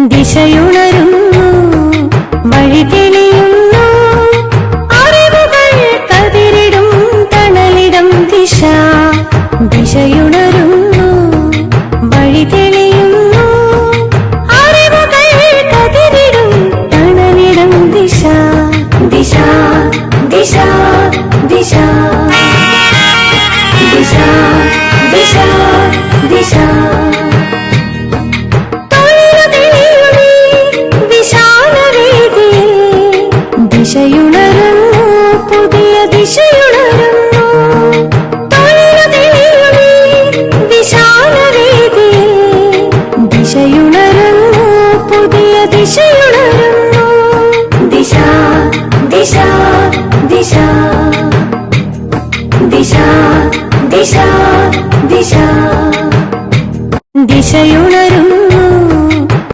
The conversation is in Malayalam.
ദിശയുണരുന്നു, വഴി തെളിയുന്നു, അറിവുകൾ കതിരിടും തണലിടം ദിശ. ദിശയുണരുന്നു, വഴി തെളിയുന്നു, അറിവുകൾ കതിരിടും തണലിടം ദിശ. ദിശ ദിശ ദിശ ദിശ ദിശ ദിശ. ദിശയുണരുന്നു, പുതിയ ദിശയുണരുന്നു, വിശാലവേദിയിൽ ദിശയുണരുന്നു, പുതിയ ദിശയുണരുന്നു. ദിശ ദിശ ദിശ ദിശ ദിശ ദിശ. ദിശയുണരുന്നു.